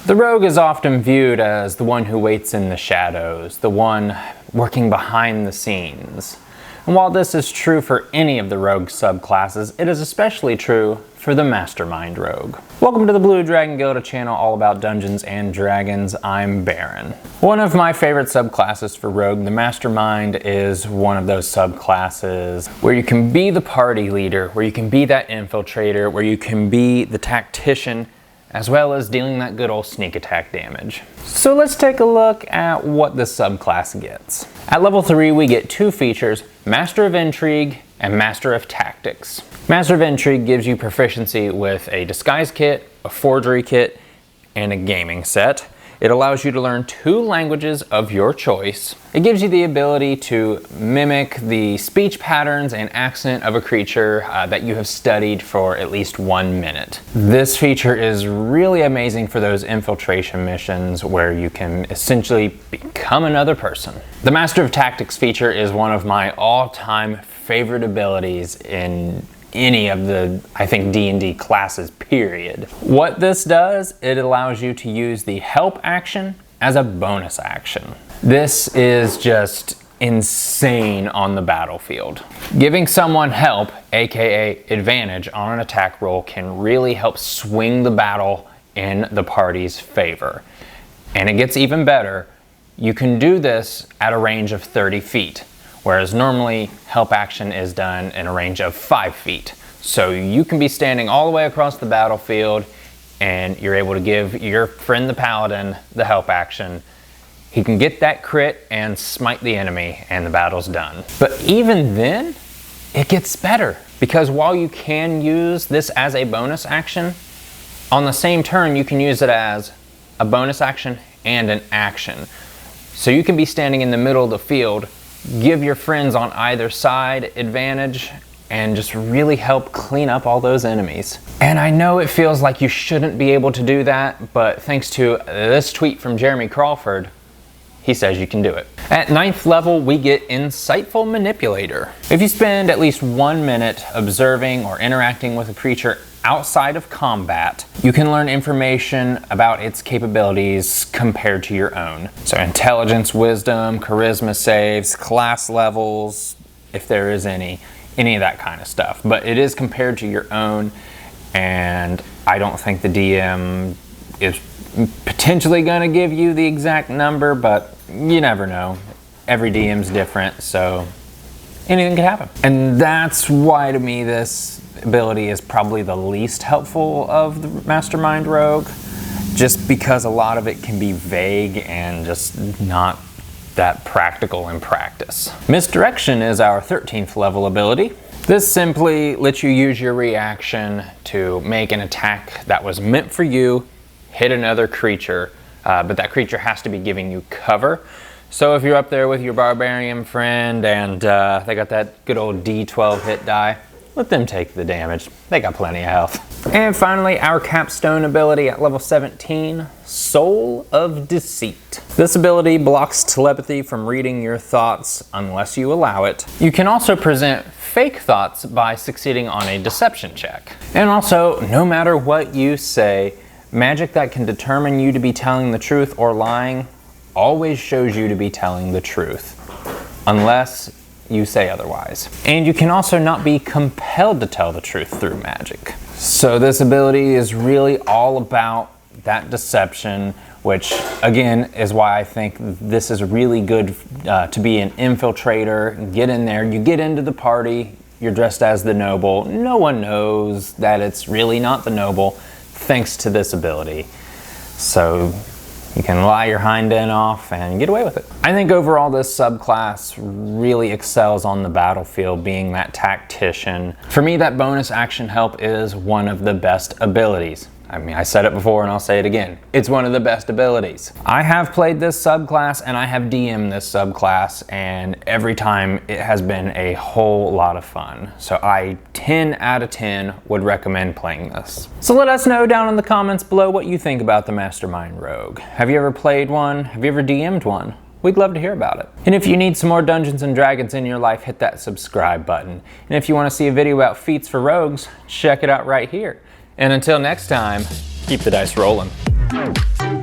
The rogue is often viewed as the one who waits in the shadows, the one working behind the scenes. And while this is true for any of the rogue subclasses, it is especially true for the Mastermind rogue. Welcome to the Blue Dragon Guild, a channel all about Dungeons and Dragons. I'm Baron. One of my favorite subclasses for rogue, the Mastermind, is one of those subclasses where you can be the party leader, where you can be that infiltrator, where you can be the tactician, as well as dealing that good old sneak attack damage. So let's take a look at what this subclass gets. At level 3, we get two features, Master of Intrigue and Master of Tactics. Master of Intrigue gives you proficiency with a disguise kit, a forgery kit, and a gaming set. It allows you to learn 2 languages of your choice. It gives you the ability to mimic the speech patterns and accent of a creature that you have studied for at least 1 minute. This feature is really amazing for those infiltration missions where you can essentially become another person. The Master of Tactics feature is one of my all-time favorite abilities in any of the, I think, D&D classes, period. What this does, it allows you to use the help action as a bonus action. This is just insane on the battlefield. Giving someone help, aka advantage, on an attack roll can really help swing the battle in the party's favor. And it gets even better. You can do this at a range of 30 feet. Whereas normally help action is done in a range of 5 feet. So you can be standing all the way across the battlefield and you're able to give your friend the paladin the help action. He can get that crit and smite the enemy and the battle's done. But even then, it gets better, because while you can use this as a bonus action, on the same turn you can use it as a bonus action and an action. So you can be standing in the middle of the field, give your friends on either side advantage, and just really help clean up all those enemies. And I know it feels like you shouldn't be able to do that, but thanks to this tweet from Jeremy Crawford, he says you can do it. At 9th level, we get Insightful Manipulator. If you spend at least 1 minute observing or interacting with a creature outside of combat, you can learn information about its capabilities compared to your own. So intelligence, wisdom, charisma saves, class levels, if there is any of that kind of stuff. But it is compared to your own, and I don't think the DM is potentially going to give you the exact number, but you never know. Every DM's different, so anything could happen. And that's why to me this ability is probably the least helpful of the Mastermind rogue, just because a lot of it can be vague and just not that practical in practice. Misdirection is our 13th level ability. This simply lets you use your reaction to make an attack that was meant for you hit another creature, but that creature has to be giving you cover. So if you're up there with your barbarian friend and they got that good old D12 hit die, let them take the damage. They got plenty of health. And finally, our capstone ability at level 17, Soul of Deceit. This ability blocks telepathy from reading your thoughts unless you allow it. You can also present fake thoughts by succeeding on a deception check. And also, no matter what you say, magic that can determine you to be telling the truth or lying always shows you to be telling the truth, unless you say otherwise. And you can also not be compelled to tell the truth through magic. So this ability is really all about that deception, which again is why I think this is really good to be an infiltrator. Get in there, you get into the party, you're dressed as the noble. No one knows that it's really not the noble, thanks to this ability. So you can lie your hind end off and get away with it. I think overall this subclass really excels on the battlefield, being that tactician. For me, that bonus action help is one of the best abilities. I mean, I said it before and I'll say it again. It's one of the best abilities. I have played this subclass and I have DM'd this subclass, and every time it has been a whole lot of fun. So I 10 out of 10 would recommend playing this. So let us know down in the comments below what you think about the Mastermind Rogue. Have you ever played one? Have you ever DM'd one? We'd love to hear about it. And if you need some more Dungeons and Dragons in your life, hit that subscribe button. And if you want to see a video about feats for rogues, check it out right here. And until next time, keep the dice rolling. you.